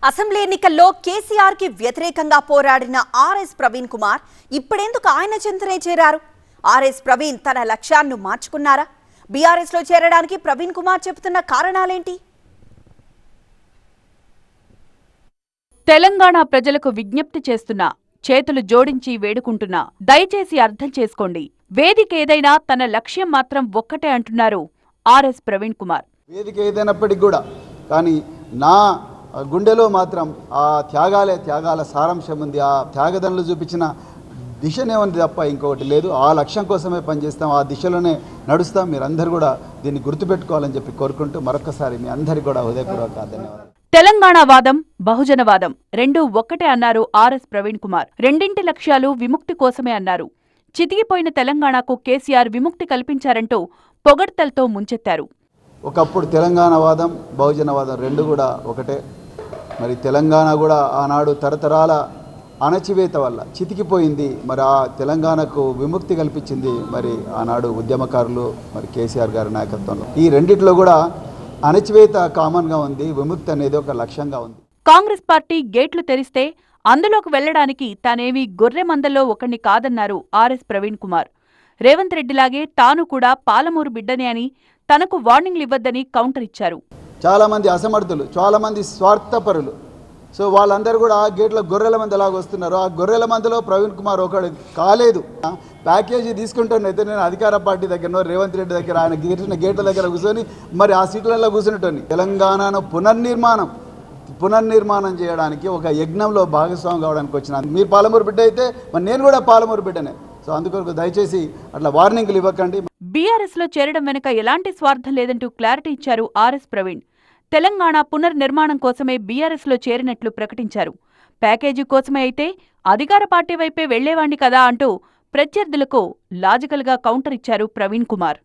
Assembly ఎన్నికల్లో కేసీఆర్ కి వ్యతిరేకంగా పోరాడిన ఆర్ఎస్ ప్రవీణ్ కుమార్ ఇప్పుడెందుకు ఆయన చెంతనే చేరారు? ఆర్ఎస్ ప్రవీణ్ తన లక్ష్యాన్ని మార్చుకున్నారా? బీఆర్ఎస్ లో చేరడానికి ప్రవీణ్ కుమార్ చెబుతున్న కారణాలేంటి? తెలంగాణ ప్రజలకు విజ్ఞప్తి చేస్తున్నా, చేతులు జోడించి వేడుకుంటున్నా, దయచేసి అర్థం చేసుకోండి. వేదిక ఏదైనా తన లక్ష్యం మాత్రం ఒక్కటే అంటున్నారు ఆర్ఎస్ ప్రవీణ్ కుమార్. వేదిక ఏదైనప్పటికీ కూడా కానీ నా గుండెలో మాత్రం ఆ త్యాగాల సారాంశం ఉంది. ఆ త్యాగదనులు చూపించిన దిశనే ఉంది తప్ప ఇంకొకటి లేదు. ఆ లక్ష్యం కోసమే పనిచేస్తాం, ఆ దిశలోనే నడుస్తాం. మీరందరూ కూడా దీన్ని గుర్తుపెట్టుకోవాలని చెప్పి కోరుకుంటూ మరొకసారి మీ అందరికీ కూడా హృదయపూర్వక ధన్యవాదాలు. తెలంగాణ వాదం, బహుజనవాదం రెండూ ఒక్కటే అన్నారు ఆర్ఎస్ ప్రవీణ్ కుమార్. రెండింటి లక్ష్యాలు విముక్తి కోసమే అన్నారు. చితికిపోయిన తెలంగాణకు కేసీఆర్ విముక్తి కల్పించారంటూ పొగడ్తలతో ముంచెత్తారు. ఒకప్పుడు తెలంగాణ వాదం, బహుజనవాదం రెండు కూడా ఒకటే. మరి తెలంగాణ కూడా ఆనాడు తరతరాల అణచివేత వల్ల చితికిపోయింది. మరి ఆ తెలంగాణకు విముక్తి కల్పించింది మరి ఆనాడు ఉద్యమకారులు, మరి కేసీఆర్ గారి నాయకత్వంలో. ఈ రెండిట్లో కూడా అణచివేత కామన్గా ఉంది, విముక్తి అనేది ఒక లక్ష్యంగా ఉంది. కాంగ్రెస్ పార్టీ గేట్లు తెరిస్తే అందులోకి వెళ్లడానికి తానేమీ గొర్రె మందల్లో ఒకణ్ణి కాదన్నారు ఆర్ఎస్ ప్రవీణ్ కుమార్. రేవంత్ రెడ్డిలాగే తాను కూడా పాలమూరు బిడ్డనే అని, తనకు వార్నింగ్లు ఇవ్వద్దని కౌంటర్ ఇచ్చారు. చాలామంది అసమర్థులు, చాలామంది స్వార్థపరులు. సో వాళ్ళందరూ కూడా గేట్ల గొర్రెల మంది ఎలాగ వస్తున్నారు. ఆ గొర్రెల మందిలో ప్రవీణ్ కుమార్ ఒకడు కాలేదు. ప్యాకేజీ తీసుకుంటానైతే నేను అధికార పార్టీ దగ్గర, రేవంత్ రెడ్డి దగ్గర, ఆయన గేట్ల దగ్గర కూర్చొని మరి ఆ సీట్లలో కూర్చున్నట్టు తెలంగాణను పునర్నిర్మాణం చేయడానికి ఒక యజ్ఞంలో భాగస్వామి కావడానికి వచ్చిన మీరు పాలమూరు బిడ్డ అయితే మరి నేను కూడా పాలమూరు బిడ్డనే. సో అందుకొరకు దయచేసి అట్లా వార్నింగ్లు ఇవ్వకండి. బీఆర్ఎస్ లో చేరడం వెనుక ఎలాంటి స్వార్థం లేదంటూ క్లారిటీ ఇచ్చారు ఆర్ఎస్ ప్రవీణ్. తెలంగాణ పునర్నిర్మాణం కోసమే బీఆర్ఎస్ లో చేరినట్లు ప్రకటించారు. ప్యాకేజీ కోసమే అయితే అధికార పార్టీ వైపే వెళ్లేవాణ్ణి కదా అంటూ ప్రత్యర్థులకు లాజికల్ గా కౌంటర్ ఇచ్చారు ప్రవీణ్ కుమార్.